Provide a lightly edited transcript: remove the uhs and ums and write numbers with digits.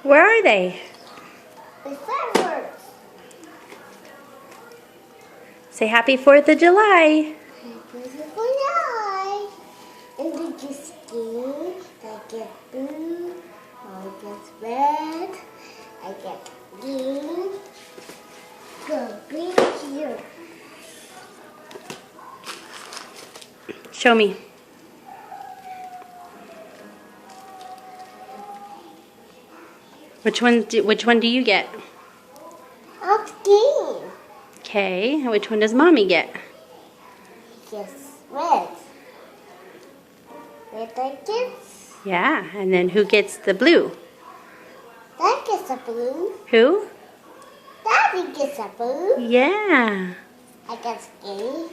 Where are they? The fireworks. Say Happy 4th of July. Beautiful night. And they get skin. I get blue. I get red. I get green. Go green here. Show me. Which one do you get? I'm green. Okay, and which one does Mommy get? Yes, red. Red I get. Yeah, and then who gets the blue? That gets a blue. Who? Daddy gets a blue. Yeah. I get green.